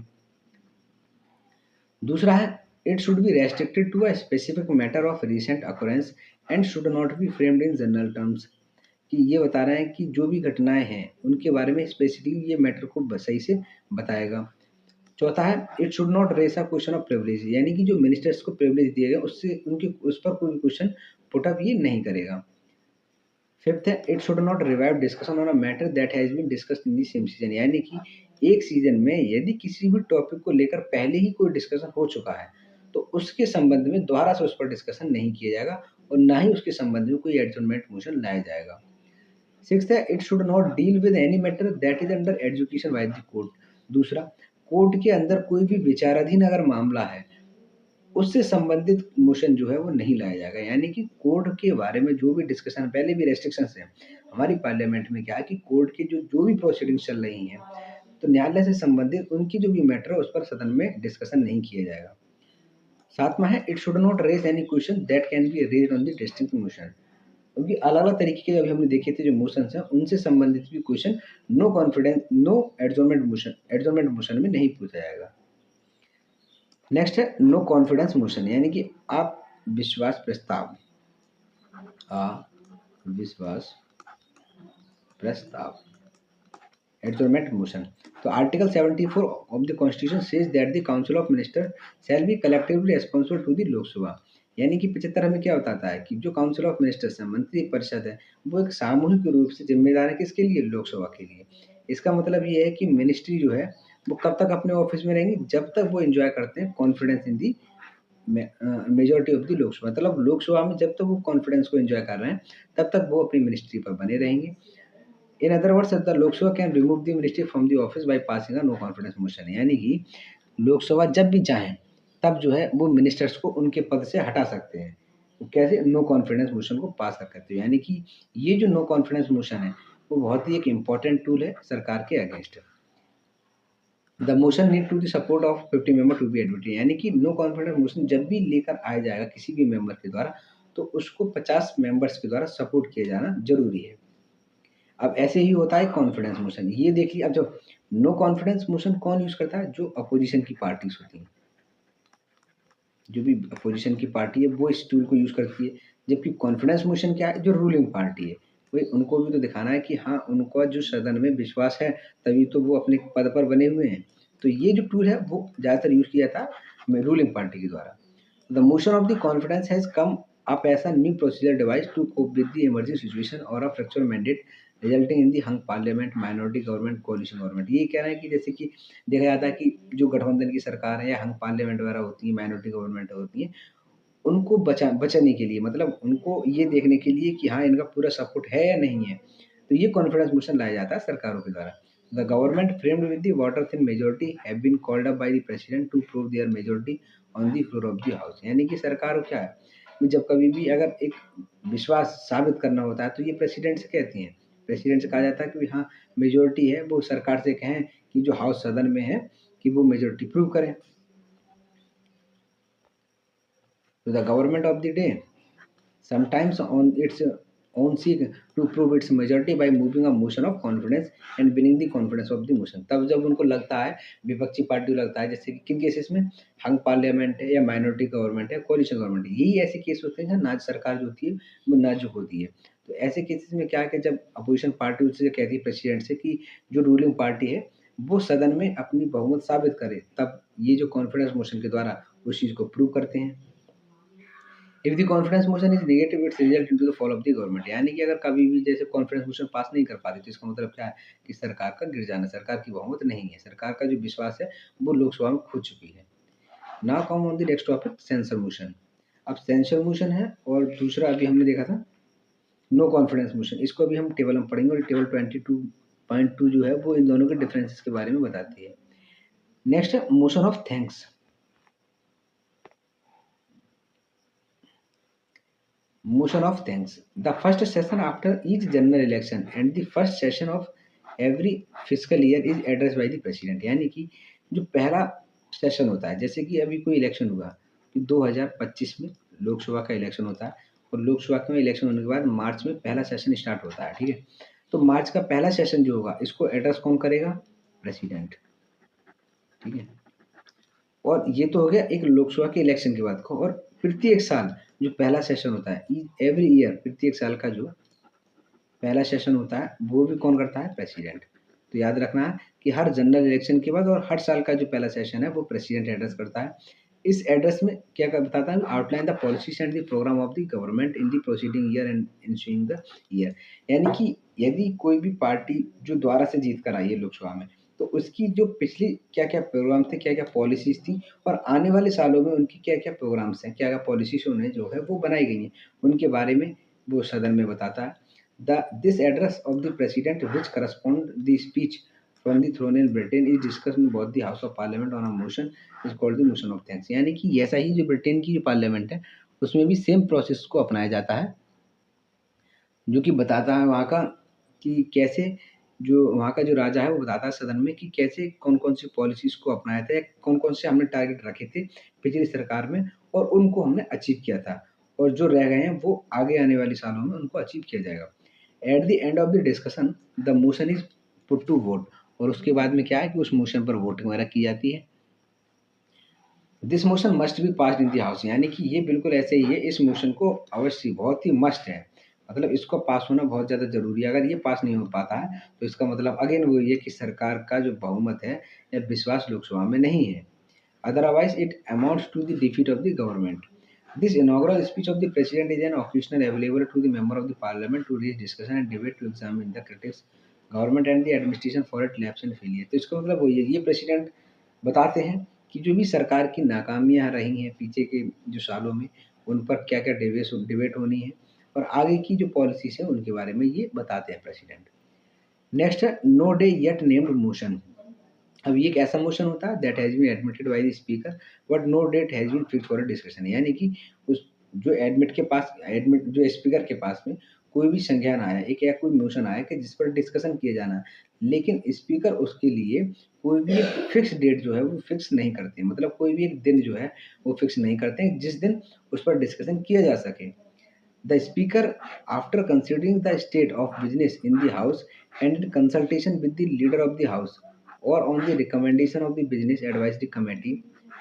दूसरा है it should be restricted to a specific matter of recent occurrence and should not be framed in general terms. कि ये बता रहे हैं कि जो भी घटनाएं हैं उनके बारे में स्पेसिफिकली ये मैटर को सही से बताएगा। चौथा है it should not raise a question of privilege, यानी कि जो मिनिस्टर्स को प्रिविलेज दिए गए उससे उनके उस पर कोई क्वेश्चन पुटअप ये नहीं करेगा। फिफ्थ है it should not revive discussion on a matter that has been discussed in the same session, यानी कि एक सीजन में यदि किसी भी टॉपिक को लेकर पहले ही कोई डिस्कशन हो चुका है तो उसके संबंध में दोबारा से उस पर डिस्कशन नहीं किया जाएगा और ना ही उसके संबंध में कोई एडजॉर्नमेंट मोशन लाया जाएगा। सिक्स्थ है it should not deal with any matter that is under education by the court. दूसरा, कोर्ट के अंदर कोई भी विचाराधीन अगर मामला है उससे संबंधित मोशन जो है वो नहीं लाया जाएगा, यानी कि कोर्ट के बारे में जो भी डिस्कशन पहले भी रेस्ट्रिक्शंस हैं हमारी पार्लियामेंट में, क्या है कि कोर्ट की जो भी प्रोसीडिंग्स चल रही हैं तो न्यायालय से संबंधित उनकी जो भी मैटर है उस पर सदन में डिस्कशन नहीं किया जाएगा। सातवां है it should not raise any question that can be raised on the distinct motion. क्योंकि अलग-अलग तरीके के अभी हमने देखे थे जो मोशंस हैं, उनसे संबंधित भी क्वेश्चन नो एडजॉर्नमेंट मोशन में नहीं पूछा जाएगा। नेक्स्ट है नो कॉन्फिडेंस मोशन, यानी कि विश्वास प्रस्ताव अविश्वास प्रस्ताव एडजॉर्नमेंट मोशन। तो article 74 of the constitution says that the council of minister shall be collectively responsible to the Lok Sabha, यानी कि 75 हमें क्या बताता है कि जो काउंसिल ऑफ मिनिस्टर्स है, मंत्री परिषद है, वो एक सामूहिक रूप से जिम्मेदार है किसके लिए, लोकसभा के लिए। इसका मतलब ये है कि मिनिस्ट्री जो है वो कब तक अपने ऑफिस में रहेंगी, जब तक वो एंजॉय करते हैं confidence in the majority of the Lok Sabha, मतलब लोकसभा में जब तक वो कॉन्फिडेंस को एंजॉय कर रहे हैं तब तक वो अपनी मिनिस्ट्री पर बने रहेंगे। In other words the Lok Sabha can remove the ministry from the office by passing a no confidence motion, यानी कि लोकसभा जब भी चाहें तब जो है वो मिनिस्टर्स को उनके पद से हटा सकते हैं। तो कैसे, नो कॉन्फिडेंस मोशन को पास कर करते हुए, यानी कि ये जो नो कॉन्फिडेंस मोशन है वो बहुत ही एक इम्पॉर्टेंट टूल है सरकार के against. The motion need to the support of 50 member to be admitted, यानी कि नो कॉन्फिडेंस मोशन जब भी लेकर आया जाएगा किसी भी मेंबर के द्वारा तो उसको 50 मेंबर्स के द्वारा सपोर्ट किया जाना जरूरी है। अब ऐसे ही होता है कॉन्फिडेंस मोशन, ये देख लिया। अब जो नो कॉन्फिडेंस मोशन कौन यूज करता है, जो अपोजिशन की पार्टीज होती हैं, जो भी अपोजिशन की पार्टी है वो इस टूल को यूज करती है। जबकि कॉन्फिडेंस मोशन क्या है, जो रूलिंग पार्टी है, भाई उनको भी तो दिखाना है कि हाँ उनका जो सदन में विश्वास है, तभी तो वो अपने पद पर बने हुए हैं। तो ये जो टूल है वो ज़्यादातर यूज किया था रूलिंग पार्टी के द्वारा। The motion of the confidence has come up as a new procedure device to cope with the emergency situation और a fractured mandate resulting in the hung parliament, minority government, coalition government. ये कह रहा है कि जैसे कि देखा जाता है कि जो गठबंधन की सरकार है या हंग पार्लियामेंट वगैरह होती है, माइनॉरिटी गवर्नमेंट होती है, उनको बचाने के लिए, मतलब उनको ये देखने के लिए कि हाँ इनका पूरा सपोर्ट है या नहीं है, तो ये कॉन्फिडेंस मोशन लाया जाता है सरकारों के द्वारा। The government framed with the water thin majority have been called up by the president to prove their majority on the floor of the house, यानी कि सरकार क्या है कि जब कभी भी अगर एक विश्वास साबित करना होता है तो ये प्रेसिडेंट से कहती हैं, प्रेसिडेंट से कहा जाता है कि हाँ मेजोरिटी है, वो सरकार से कहें कि जो हाउस सदन में है कि वो मेजोरिटी प्रूव करें। तो the government of the day sometimes on its own seek to prove its majority by moving a motion of confidence and winning the confidence of the motion। तब जब उनको लगता है, विपक्षी पार्टी को लगता है, जैसे कि किन केसेस में, हंग पार्लियामेंट है या माइनॉरिटी गवर्नमेंट है, कोalition गवर्नमेंट है, यही ऐसे केस होते हैं जहाँ नाज सरकार जो होती है वो नाजुक होती है। तो ऐसे केसेस में क्या है कि जब अपोजिशन पार्टी उससे कहती है प्रेसिडेंट से कि जो रूलिंग पार्टी है वो सदन में अपनी बहुमत साबित करे, तब ये जो कॉन्फिडेंस मोशन के द्वारा उस चीज़ को प्रूव करते हैं। If the confidence motion is negative it's result into the fall of the government, यानी कि अगर कभी भी जैसे कॉन्फिडेंस मोशन पास नहीं कर पाती तो इसका मतलब क्या है कि सरकार का गिर जाना, सरकार की बहुमत नहीं है, सरकार का जो विश्वास है वो लोकसभा में खो चुकी है। Now come on the next topic, censure motion. अब सेंसर मोशन है और दूसरा अभी हमने देखा था नो कॉन्फिडेंस मोशन, इसको अभी हम टेबल में पढ़ेंगे और टेबल 22.2 जो है वो इन दोनों के डिफरेंसेस के बारे में बताती है। नेक्स्ट है motion of thanks. Motion of thanks. The first session after each general election and the first session of every fiscal year is addressed by the president, यानी कि जो पहला सेशन होता है, जैसे कि अभी कोई इलेक्शन हुआ कि 2025 में लोकसभा का इलेक्शन होता है और लोकसभा में इलेक्शन होने के बाद मार्च में पहला सेशन स्टार्ट होता है, ठीक है। तो मार्च का पहला सेशन जो होगा इसको एड्रेस कौन करेगा, प्रेसिडेंट, ठीक है। और ये तो हो गया एक लोकसभा के इलेक्शन के बाद को। और प्रत्येक साल जो पहला सेशन होता है, एवरी ईयर, प्रत्येक साल का जो पहला सेशन होता है वो भी कौन करता है, प्रेसिडेंट। तो याद रखना है कि हर जनरल इलेक्शन के बाद और हर साल का जो पहला सेशन है वो प्रेसिडेंट एड्रेस करता है। इस एड्रेस में क्या बताता है, outline the policies and the programme of the government in the proceeding year and ensuing the year, यानी कि यदि कोई भी पार्टी जो द्वारा से जीत कर आई है लोकसभा में, तो उसकी जो पिछली क्या क्या प्रोग्राम थे, क्या क्या पॉलिसीज थी और आने वाले सालों में उनकी क्या क्या प्रोग्राम्स हैं, क्या क्या पॉलिसीज उन्हें जो है वो बनाई गई हैं, उनके बारे में वो सदन में बताता है। This address of the president, which correspond the speech from the throne in Britain, is discussed in both the House of Parliament on a motion is called the motion of thanks, यानी कि ऐसा ही जो ब्रिटेन की जो पार्लियामेंट है उसमें भी सेम प्रोसेस को अपनाया जाता है, जो कि बताता है वहाँ का कि कैसे जो वहाँ का जो राजा है वो बताता है सदन में कि कैसे कौन कौन सी पॉलिसीज को अपनाया था या कौन कौन से हमने टारगेट रखे थे पिछली सरकार में और उनको हमने अचीव किया था। और जो रह गए हैं वो आगे आने वाले सालों में उनको अचीव किया जाएगा। At the end of the discussion the motion is put to vote, और उसके बाद में क्या है कि उस मोशन पर वोटिंग वगैरह की जाती है। This motion must be passed in the house, यानी कि ये बिल्कुल ऐसे ही है, इस मोशन को अवश्य बहुत ही मस्ट है, मतलब इसको पास होना बहुत ज़्यादा ज़रूरी है। अगर ये पास नहीं हो पाता है तो इसका मतलब अगेन वो ये कि सरकार का जो बहुमत है या विश्वास लोकसभा में नहीं है। Otherwise, it amounts to the defeat of the government. This inaugural speech of the president is an occasional available to the member of the parliament to raise discussion and debate to examine the critics, government and the administration for its lapse and failure. तो इसका मतलब वही है, ये प्रेसिडेंट बताते हैं कि जो भी सरकार की नाकामियां रही हैं पीछे के जो सालों में, उन पर क्या क्या डिबेट होनी है, और आगे की जो पॉलिसीज है उनके बारे में ये बताते हैं प्रेसिडेंट। नेक्स्ट है no day yet named motion. अब ये एक ऐसा मोशन होता है that has been admitted by the speaker but no date has been fixed for a discussion, यानी कि उस जो एडमिट जो स्पीकर के पास में कोई भी संज्ञान आया, एक या कोई मोशन आया कि जिस पर डिस्कशन किया जाना है, लेकिन स्पीकर उसके लिए कोई भी एक फिक्स डेट जो है वो फिक्स नहीं करते, मतलब कोई भी एक दिन जो है वो फिक्स नहीं करते हैं जिस दिन उस पर डिस्कशन किया जा सके। The speaker after considering the state of business in the house and in consultation with the leader of the house or on the recommendation of the business advisory committee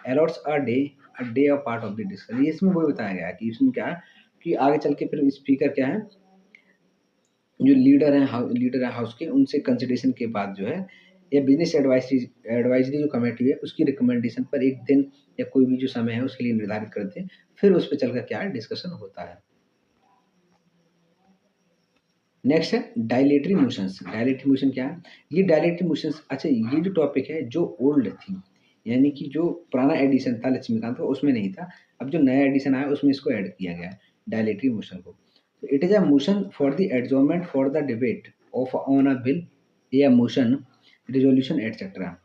allots a day of part of the discussion। ये इसमें वही बताया गया है कि इसमें क्या है कि आगे चल के फिर स्पीकर क्या है, जो लीडर है हाउस के, उनसे कंसिडरेशन के बाद जो है या बिजनेस एडवाइजरी जो कमेटी है उसकी रिकमेंडेशन पर एक दिन या कोई भी जो समय है उसके लिए निर्धारित करते हैं, फिर उस पर चलकर क्या है डिस्कशन होता है। नेक्स्ट है डायलेटरी मोशंस। डायलेटरी मोशन क्या है? ये डायलेटरी मोशंस, अच्छा ये जो टॉपिक है जो ओल्ड थी, यानी कि जो पुराना एडिशन था लक्ष्मीकांत का उसमें नहीं था, अब जो नया एडिशन आया उसमें इसको ऐड किया गया है डायलेटरी मोशन को। तो it is a motion for the adjournment for the debate of on a bill या motion resolution etcetera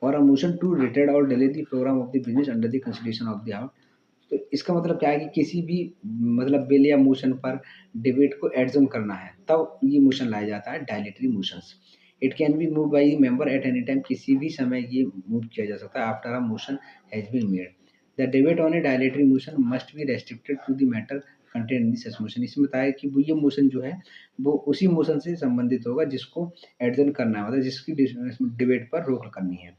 or a motion to retired or delay the programme of the business under the consideration of the house. तो इसका मतलब क्या है कि किसी भी मतलब बिल या मोशन पर डिबेट को एडजर्न करना है तब ये मोशन लाया जाता है dilatory motions. It can be move by member at any time, किसी भी समय ये मूव किया जा सकता है after a motion has been made. The debate on a dilatory motion must be restricted to the matter content in this motion. इसमें बताया कि वो ये मोशन जो है वो उसी मोशन से संबंधित होगा जिसको एडजर्न करना है, मतलब जिसकी डिबेट पर रोक करनी है।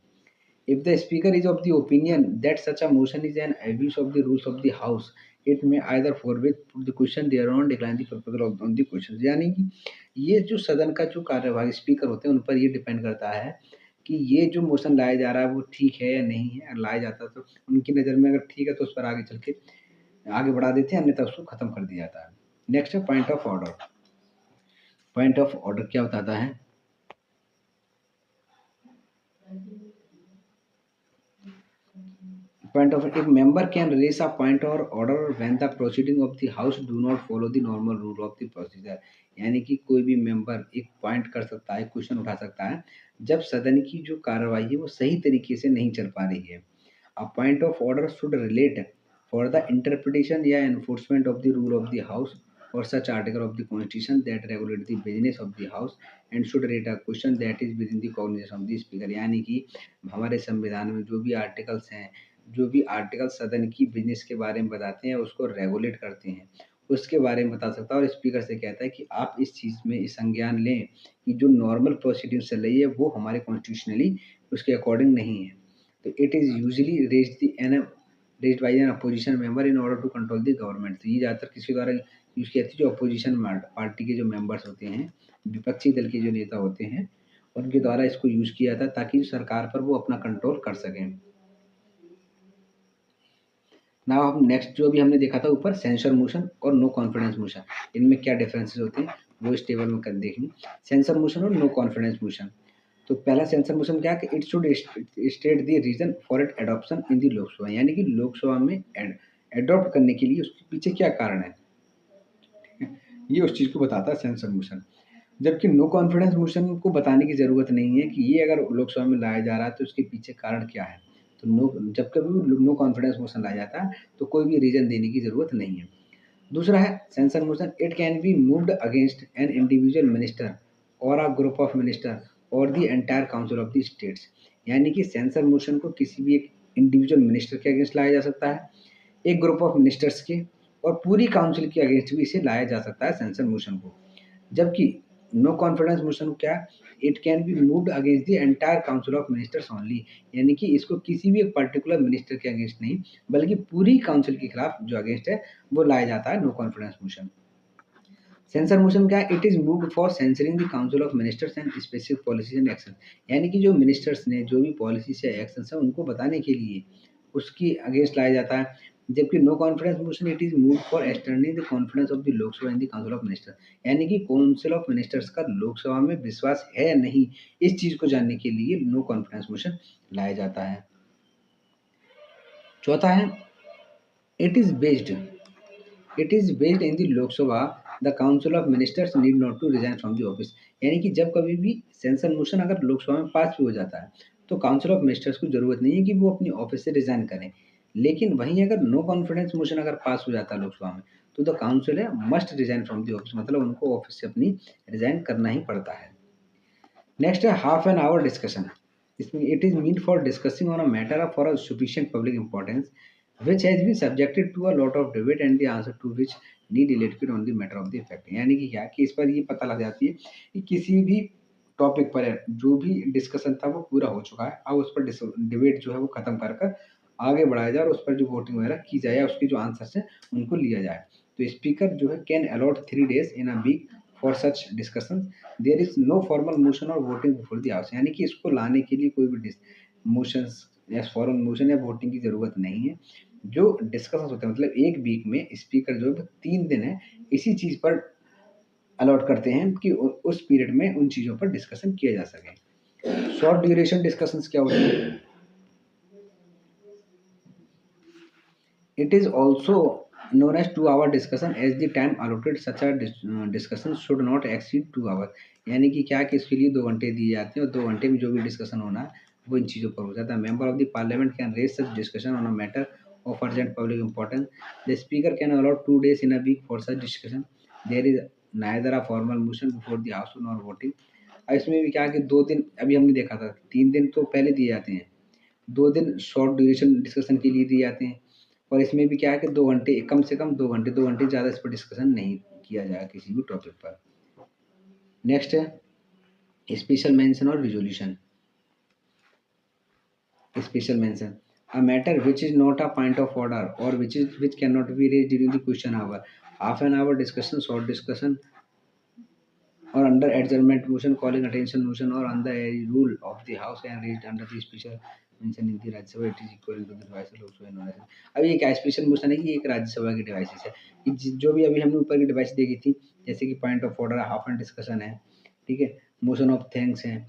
If the speaker is of the opinion that such a motion is an abuse of the rules of the house, it may either forthwith put the question thereon decline the proposal of on the question। यानी कि ये जो सदन का जो कार्यवाही स्पीकर होते हैं उन पर ये डिपेंड करता है कि ये जो मोशन लाया जा रहा है वो ठीक है या नहीं है। अगर लाया जाता है तो उनकी नज़र में अगर ठीक है तो उस पर आगे चल के आगे बढ़ा देते हैं, अन्यथा उसको खत्म कर दिया जाता है। नेक्स्ट है point of order. Point of order क्या बताता है? Point of a member can raise a point or order when the proceeding of the house do not follow the normal rule of the procedure। यानी कि कोई भी मेंबर एक पॉइंट कर सकता है, क्वेश्चन उठा सकता है जब सदन की जो कार्रवाई है वो सही तरीके से नहीं चल पा रही है। A point of order should relate for the interpretation या enforcement of the rule of the house or such article of the constitution that regulate the business of the house and should rate a question that is within the cognizance of the speaker। यानी कि हमारे संविधान में जो भी आर्टिकल्स हैं, जो भी आर्टिकल सदन की बिजनेस के बारे में बताते हैं उसको रेगुलेट करते हैं उसके बारे में बता सकता है, और स्पीकर से कहता है कि आप इस चीज़ में इस संज्ञान लें कि जो नॉर्मल प्रोसीडिंग चल रही है वो हमारे कॉन्स्टिट्यूशनली उसके अकॉर्डिंग नहीं है। तो it is usually raised by an opposition member in order to control the government. तो ये ज़्यादातर किसके द्वारा यूज़ की जाती है? जो अपोजिशन पार्टी के जो मेंबर्स होते हैं, विपक्षी दल के जो नेता होते हैं, उनके द्वारा इसको यूज़ किया जाता है ताकि सरकार पर वो अपना कंट्रोल कर सकें। नाउ हम नेक्स्ट जो भी हमने देखा था ऊपर सेंसर मोशन और नो कॉन्फिडेंस मोशन, इनमें क्या डिफरेंसेस होते हैं वो इस टेबल में कर देखेंगे। सेंसर मोशन और नो कॉन्फिडेंस मोशन। तो पहला सेंसर मोशन क्या है कि it should state the reason for it adoption in the Lok Sabha, यानी कि लोकसभा में एडॉप्ट करने के लिए उसके पीछे क्या कारण है, ये उस चीज़ को बताता है सेंसर मोशन। जबकि नो कॉन्फिडेंस मोशन को बताने की ज़रूरत नहीं है कि ये अगर लोकसभा में लाया जा रहा है तो उसके पीछे कारण क्या है। तो जब कभी भी नो कॉन्फिडेंस मोशन लाया जाता है तो कोई भी रीज़न देने की ज़रूरत नहीं है। दूसरा है censure motion, it can be moved against an individual minister और अ ग्रुप ऑफ मिनिस्टर और the entire council of the states. यानी कि सेंसर मोशन को किसी भी एक इंडिविजुअल मिनिस्टर के अगेंस्ट लाया जा सकता है एक ग्रुप ऑफ मिनिस्टर्स के और पूरी काउंसिल के अगेंस्ट भी इसे लाया जा सकता है सेंसर मोशन को। जबकि नो कॉन्फिडेंस मोशन क्या, it can be moved against the entire council of ministers only, यानी कि इसको किसी भी एक पर्टिकुलर मिनिस्टर के अगेंस्ट नहीं बल्कि पूरी काउंसिल के खिलाफ जो अगेंस्ट है वो लाया जाता है no confidence motion. Censure motion क्या है, it is moved for censuring the council of ministers and specific policies and action, यानी कि जो मिनिस्टर्स ने जो भी पॉलिसीज या एक्शंस है उनको बताने के लिए उसकी अगेंस्ट लाया जाता है। जबकि no confidence motion it is moved for externing the confidence of the Lok Sabha in the council of ministers, यानी कि काउंसिल ऑफ मिनिस्टर्स का लोकसभा में विश्वास है या नहीं इस चीज को जानने के लिए नो कॉन्फिडेंस मोशन लाया जाता है। चौथा है it is based in the Lok Sabha the council of ministers need not to resign from the office, यानी कि जब कभी भी सेंसर मोशन अगर लोकसभा में पास भी हो जाता है तो काउंसिल ऑफ मिनिस्टर्स को जरूरत नहीं है कि वो अपनी ऑफिस से रिजाइन करें। लेकिन वहीं अगर नो कॉन्फिडेंस मोशन अगर पास हो जाता है लोकसभा में तो द काउंसिल है must resign from the office, मतलब उनको ऑफिस से अपनी रिजाइन करना ही पड़ता है। नेक्स्ट है हाफ एन आवर डिस्कशन। इसमें it is mean for discussing on a matter of for a sufficient public importance which has been subjected to a lot of debate and the answer to which need elated on the matter of the effect, यानी कि क्या कि इस पर ये पता लग जाती है कि किसी भी टॉपिक पर जो भी डिस्कशन था वो पूरा हो चुका है, अब उस पर डिबेट जो है वो खत्म कर कर आगे बढ़ाया जाए और उस पर जो वोटिंग वगैरह की जाए या उसके जो आंसर्स हैं उनको लिया जाए। तो स्पीकर जो है can allot 3 days in a week for such discussion, there is no formal motion और वोटिंग बिफोर द हाउस, यानी कि इसको लाने के लिए कोई भी मोशंस या फॉर्मल मोशन या वोटिंग की जरूरत नहीं है। जो डिस्कशन होते हैं मतलब एक वीक में स्पीकर जो है 3 दिन है इसी चीज पर अलॉट करते हैं कि उस पीरियड में उन चीजों पर डिस्कशन किया जा सके। शॉर्ट ड्यूरेशन डिस्कशंस क्या होते हैं, it is also known as 2 hour discussion as the time allotted such a discussion should not exceed 2 hours, यानी कि क्या कि इसके लिए 2 घंटे दिए जाते हैं और 2 घंटे में जो भी डिस्कशन होना है वो इन चीज़ों पर हो जाता है। Member of the parliament can raise such discussion on a matter of urgent public importance, the speaker can allot 2 days in a week for such discussion, there is neither a formal motion before the house nor voting. इसमें भी क्या कि 2 दिन अभी हमने देखा था, 3 दिन तो पहले दिए जाते हैं, 2 दिन शॉर्ट ड्यूरेशन डिस्कशन के लिए दिए जाते हैं और इसमें भी क्या है कि 2 घंटे कम से कम 2 घंटे 2 घंटे ज़्यादा इस पर डिस्कशन नहीं किया जाएगा किसी भी टॉपिक पर। नेक्स्ट है स्पेशल मेंशन और resolution. Special mention a matter which is not a point of order और which can not be raise during the question hour, half an hour discussion, short discussion or under adjournment motion, calling attention motion or under a rule of the house and raised under the special mention in the Rajya Sabha, it is equivalent to the devices also known as। अब ये क्या स्पेशल मोशन है कि एक राज्यसभा की डिवाइसेस है कि जो भी अभी हमने ऊपर की डिवाइस देखी थी जैसे कि point of order, half and discussion है, ठीक है, मोशन ऑफ थैंक्स है,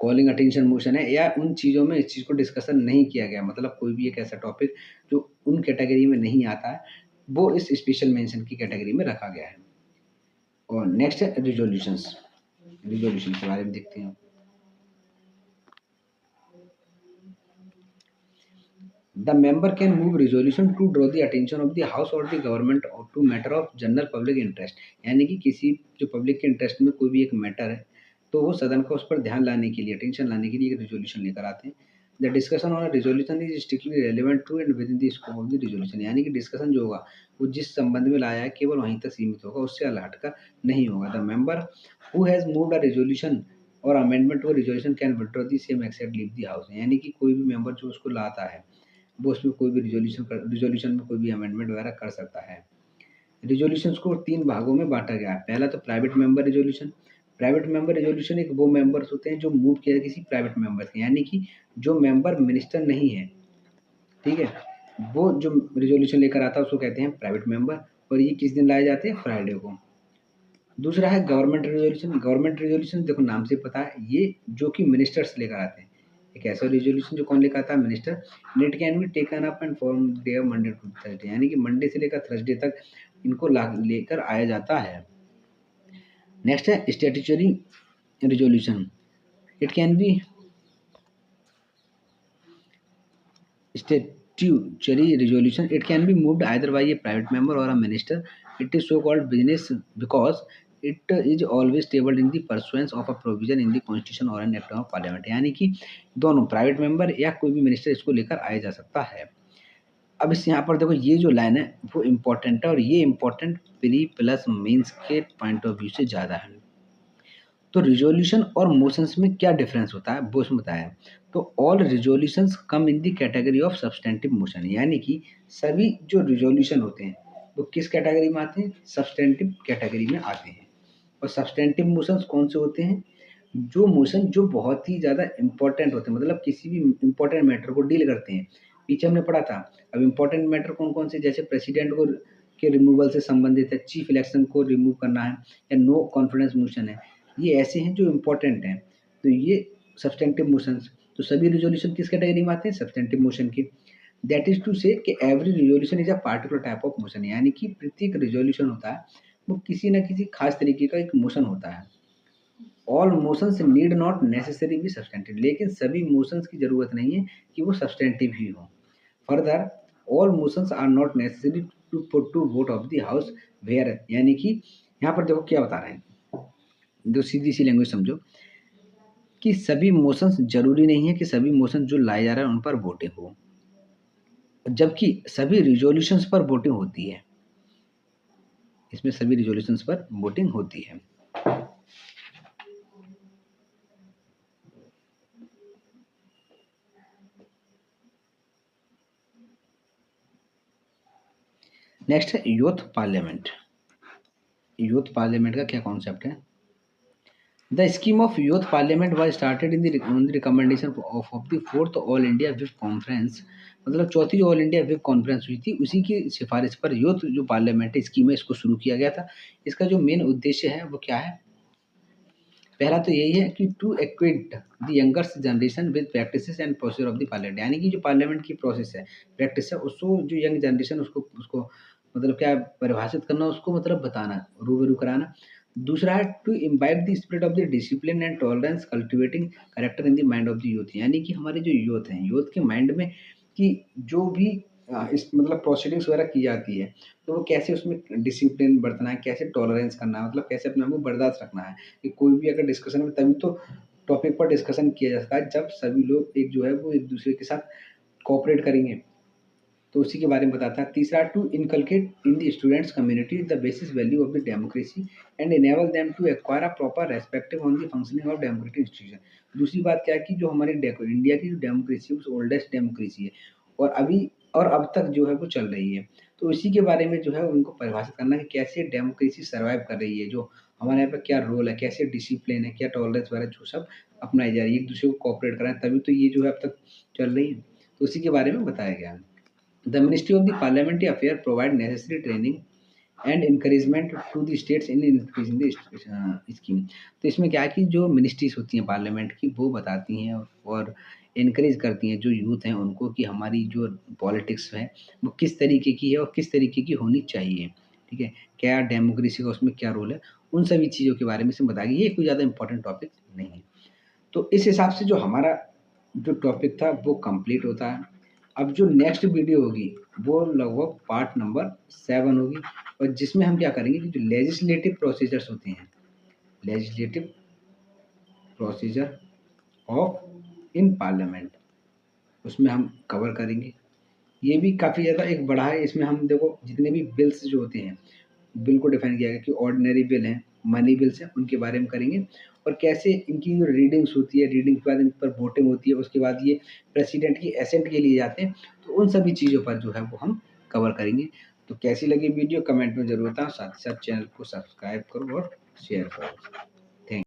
कॉलिंग अटेंशन मोशन है, या उन चीज़ों में इस चीज़ को डिस्कशन नहीं किया गया, मतलब कोई भी एक ऐसा टॉपिक जो उन कैटेगरी में नहीं आता है वो इस स्पेशल मेंशन की कैटेगरी में रखा गया है। और नेक्स्ट है रिजोल्यूशन के बारे में देखते हैं। The member can move resolution to draw the attention of the house और द गवर्नमेंट और to matter of general public interest, यानी कि किसी जो पब्लिक के इंटरेस्ट में कोई भी एक मैटर है तो वो सदन को उस पर ध्यान लाने के लिए, अटेंशन लाने के लिए एक रिजोल्यूशन लेकर आते हैं। The discussion on resolution is strictly relevant to and within the scope of the resolution, यानी कि डिस्कशन जो होगा वो जिस संबंध में लाया है केवल वहीं तक सीमित होगा, उससे अलग हटकर नहीं होगा। The member who has moved a resolution और amendment to resolution can withdraw the same except leave the house, यानी कि कोई भी मेंबर जो उसको लाता है वो उसमें कोई भी रिजोल्यूशन में कोई भी अमेंडमेंट वगैरह कर सकता है। रिजोल्यूशंस को 3 भागों में बांटा गया है। पहला तो private member resolution. Private member resolution एक वो मेंबर्स होते हैं जो मूव किया है किसी प्राइवेट मेंबर से, यानी कि जो मेंबर मिनिस्टर नहीं है, ठीक है, वो जो रिजोल्यूशन लेकर आता है उसको कहते हैं प्राइवेट मेंबर और ये किस दिन लाए जाते हैं, फ्राइडे को। दूसरा है गवर्नमेंट रिजोल्यूशन। गवर्नमेंट रिजोल्यूशन देखो नाम से पता है ये जो कि मिनिस्टर्स लेकर आते हैं, एक ऐसा रिजोल्यूशन जो कौन लेकर आता है, minister. It can be taken up and form day Monday to Thursday, यानी कि मंडे से लेकर थर्सडे तक इनको लेकर आया जाता है। नेक्स्ट है statutory resolution. It can B statutory resolution, it can be moved either by a private member or a minister. It is so called business because it is always tabled in the pursuance of a provision in the constitution or an act of parliament, यानी कि दोनों प्राइवेट मेंबर या कोई भी मिनिस्टर इसको लेकर आया जा सकता है। अब इस यहाँ पर देखो ये जो लाइन है वो इम्पोर्टेंट है और ये इम्पोर्टेंट प्री प्लस मेंस के पॉइंट ऑफ व्यू से ज़्यादा है। तो रिजोल्यूशन और मोशंस में क्या डिफरेंस होता है वो उसमें बताया है। तो all resolutions come in the category of substantive motion, यानी कि सभी जो रिजोल्यूशन होते हैं वो किस कैटेगरी में आते हैं, सब्सटेंटिव कैटेगरी में आते हैं। और सब्सटेंटिव मोशंस कौन से होते हैं, जो मोशन जो बहुत ही ज़्यादा इंपॉर्टेंट होते हैं, मतलब किसी भी इंपॉर्टेंट मैटर को डील करते हैं। पीछे हमने पढ़ा था। अब इंपॉर्टेंट मैटर कौन कौन से, जैसे प्रेसिडेंट को के रिमूवल से संबंधित है, चीफ इलेक्शन को रिमूव करना है, या नो कॉन्फिडेंस मोशन है, ये ऐसे हैं जो इम्पोर्टेंट हैं। तो ये सब्सटेंटिव मोशंस, तो सभी रिजोल्यूशन किस कैटेगरी में आते हैं, सब्सटेंटिव मोशन की। दैट इज टू से कि every resolution is a particular type of motion, यानी कि प्रत्येक रिजोल्यूशन होता है वो किसी न किसी खास तरीके का एक मोशन होता है। All motions need not necessary be substantive, लेकिन सभी मोशंस की जरूरत नहीं है कि वो सब्सटेंटिव ही हो। Further, all motions are not necessary to put to vote of the house where, यानी कि यहाँ पर देखो क्या बता रहे हैं, जो सीधी सी लैंग्वेज समझो कि सभी मोशंस जरूरी नहीं है कि सभी मोशन जो लाए जा रहे हैं उन पर वोटिंग हो, जबकि सभी रिजोल्यूशंस पर वोटिंग होती है। इसमें सभी रिजोल्यूशंस पर वोटिंग होती है। नेक्स्ट है यूथ पार्लियामेंट। यूथ पार्लियामेंट का क्या कॉन्सेप्ट है। The scheme of youth parliament was started in the recommendation of the fourth all India whip conference, मतलब चौथी जो ऑल इंडिया विप कॉन्फ्रेंस हुई थी उसी की सिफारिश पर यूथ जो पार्लियामेंट है स्कीम है इसको शुरू किया गया था। इसका जो मेन उद्देश्य है वो क्या है, पहला तो यही है कि to acquaint the younger generation with practices and procedure of the parliament, यानी कि जो पार्लियामेंट की प्रोसेस है, प्रैक्टिस है, उसको जो यंग जनरेशन उसको उसको मतलब क्या परिभाषित करना, उसको मतलब बताना, रूबरू कराना। दूसरा है to imbibe the spirit of the discipline and tolerance cultivating character in the mind of the youth, यानी कि हमारे जो यूथ हैं, यूथ के माइंड में कि जो भी इस मतलब प्रोसीडिंग्स वगैरह की जाती है तो वो कैसे उसमें डिसिप्लिन बरतना है, कैसे टॉलरेंस करना है, मतलब कैसे अपने आप को बर्दाश्त रखना है। कि कोई भी अगर डिस्कशन में, तभी तो टॉपिक पर डिस्कशन किया जा सकता है जब सभी लोग एक जो है वो एक दूसरे के साथ कोऑपरेट करेंगे। तो उसी के बारे में बताता है। तीसरा, to inculcate in the students community the basis value of the democracy and enable them to acquire a proper respective on the functioning of democratic institution. दूसरी बात क्या है कि जो हमारी इंडिया की जो डेमोक्रेसी है वो ओल्डेस्ट डेमोक्रेसी है और अभी और अब तक जो है वो चल रही है। तो इसी के बारे में जो है उनको परिभाषित करना कि कैसे डेमोक्रेसी सर्वाइव कर रही है, जो हमारे यहाँ पे क्या रोल है, कैसे डिसिप्लिन है, क्या टॉलरेंस वगैरह जो सब अपनाई जा रही है, एक दूसरे को कोऑपरेट कराएं, तभी तो ये जो है अब तक चल रही है। तो उसी के बारे में बताया गया है। The Ministry of the Parliamentary Affairs provide necessary training and encouragement to the states in increasing the scheme। तो इसमें क्या है कि जो मिनिस्ट्रीज होती हैं पार्लियामेंट की वो बताती हैं और इनक्रेज करती हैं जो यूथ हैं उनको कि हमारी जो पॉलिटिक्स है वो किस तरीके की है और किस तरीके की होनी चाहिए। ठीक है, क्या डेमोक्रेसी का उसमें क्या रोल है, उन सभी चीज़ों के बारे में इसमें बताया गया। ये कोई ज़्यादा इंपॉर्टेंट टॉपिक नहीं है। तो इस हिसाब से जो हमारा जो टॉपिक था वो कंप्लीट होता है। अब जो नेक्स्ट वीडियो होगी वो लगभग पार्ट नंबर 7 होगी और जिसमें हम क्या करेंगे कि जो लेजिस्लेटिव प्रोसीजर्स होते हैं, legislative procedure of in parliament, उसमें हम कवर करेंगे। ये भी काफ़ी ज़्यादा एक बड़ा है। इसमें हम देखो जितने भी बिल्स जो होते हैं, बिल को डिफाइन किया गया कि ऑर्डिनरी बिल हैं, मनी बिल्स हैं, उनके बारे में करेंगे और कैसे इनकी जो रीडिंग्स होती है, रीडिंग के बाद इन पर वोटिंग होती है, उसके बाद ये प्रेसिडेंट की एसेंट के लिए जाते हैं। तो उन सभी चीज़ों पर जो है वो हम कवर करेंगे। तो कैसी लगी वीडियो कमेंट में ज़रूर बताओ, साथ ही साथ चैनल को सब्सक्राइब करो और शेयर करो।